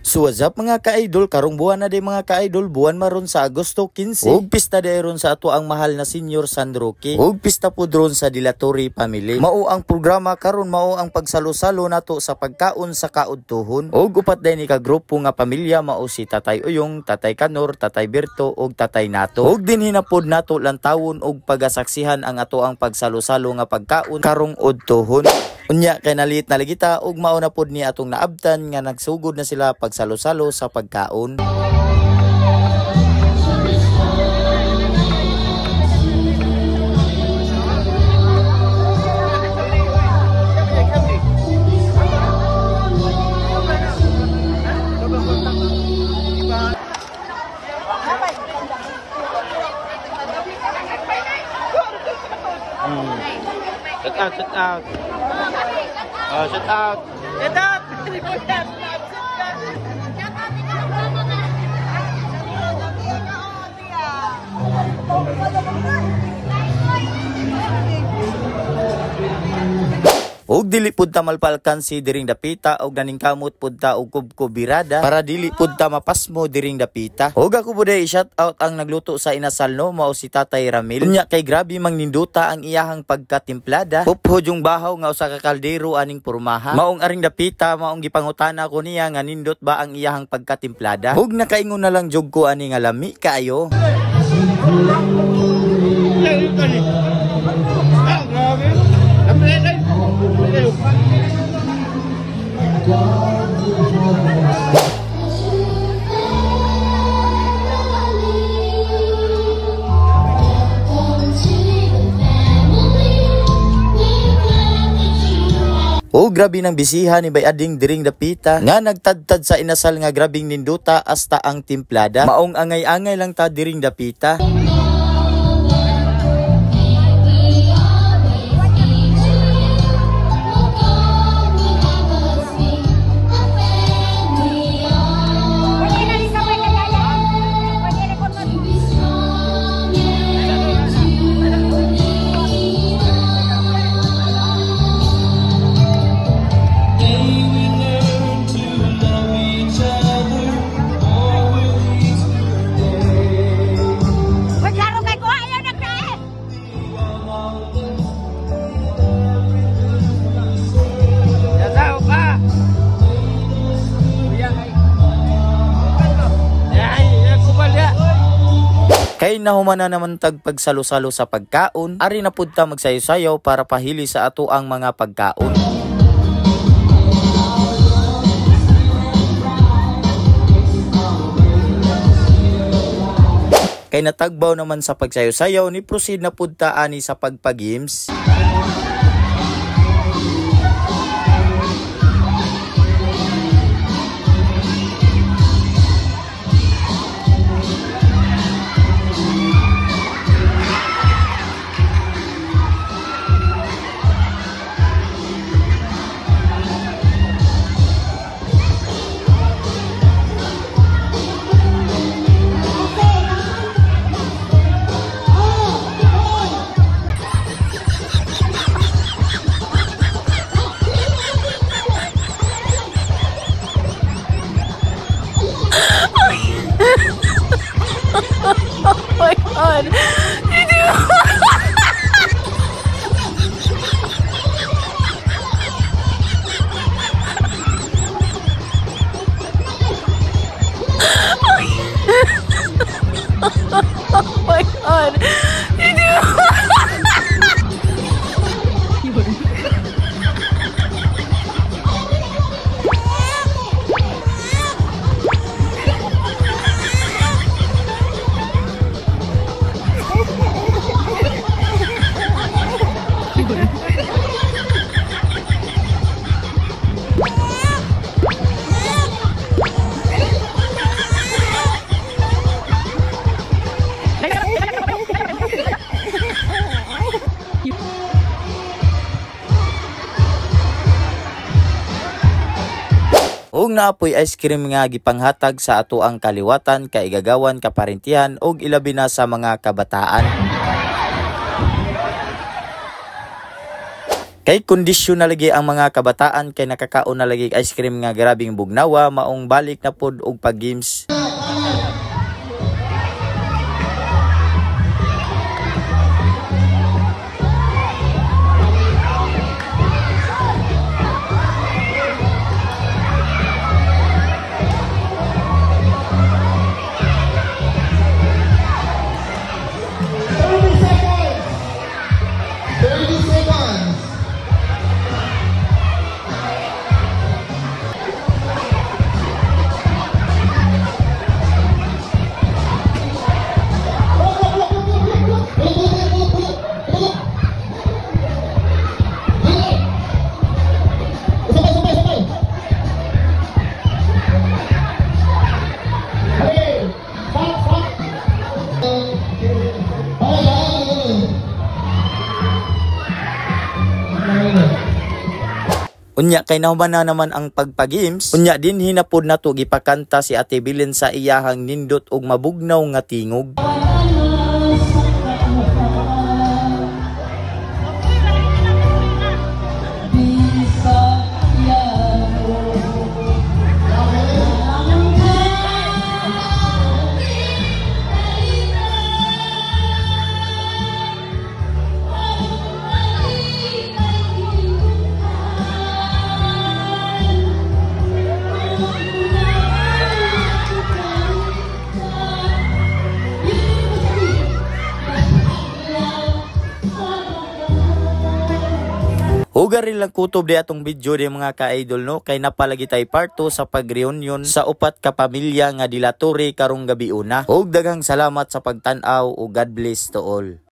So what's up mga ka-idol, karong buwan na day mga ka-idol, buwan maron sa Agosto 15. Ug pista day ron sa ato ang mahal na Senior San Roque. Ug pista po ron sa Dilatori Family. Mao ang programa karon, mao ang pagsalo-salo nato sa pagkaon sa kaudtuhon. Ug upat day ni ka grupo nga pamilya, mao si Tatay Uyong, Tatay Kanor, Tatay Berto ug Tatay Nato. Ug dinhi na pod nato lantawon ug pagasaksihan ang ato ang pagsalo-salo nga pagkaon karong udtuhon. Unya kay nalit na lagita ug mao na pod ni atong naabtan nga nagsugod na sila pagsalo-salo sa pagkaon. Shout out. Oh, shout out. Shout out. Og dili pud ta malpalkan si diring dapita og naningkamot pud ta og kubkubirada para dili pud ta mapasmo diring dapita. Og ako pud ay shout out ang nagluto sa inasal no, mao si Tatay Ramil. Unya kay grabe mang ninduta ang iyahang pagkatimplada. Puphod yung bahaw nga usa ka kaldero aning pormaha. Maong aring dapita, maong gipangutana ko niya nga nindot ba ang iyahang pagkatimplada. Og nakaingon na lang jud ko ani nga lami kaayo. O grabe nang bisihan ni Bayading diring dapita nga nagtadtad sa inasal nga grabing ninduta hasta ang timplada. Maong angay-angay lang ta diring dapita. Kay nahuman na naman tag pagsalo-salo sa pagkaon, ari na pud ta magsayo-sayaw para pahili sa ato ang mga pagkaon. Kay natagbaw naman sa pagsayo-sayaw, ni proceed na pud ta ani sa pagpag-games. Oh my God! Oh my God! Og naapoy ice cream nga gipanghatag sa ato ang kaliwatan, kaigagawan, kaparentihan og ilabi na sa mga kabataan. Kay kondisyon na lagi ang mga kabataan kay nakakaon na lagi ice cream nga grabing bugnawa maong balik na pod og pag-games. Unya kay nahuman na naman ang pagpag-games. Unya din hinapod nato gipakanta si Ate Belen sa iyahang nindot og mabugnaw nga tingog. Hugarin lang kutob di atong video di mga ka-idol no kay napalagi tay part 2 sa pag-reunion sa upat ka pamilya nga dilatori karong gabi una. Ug daghang salamat sa pagtan-aw ug God bless to all.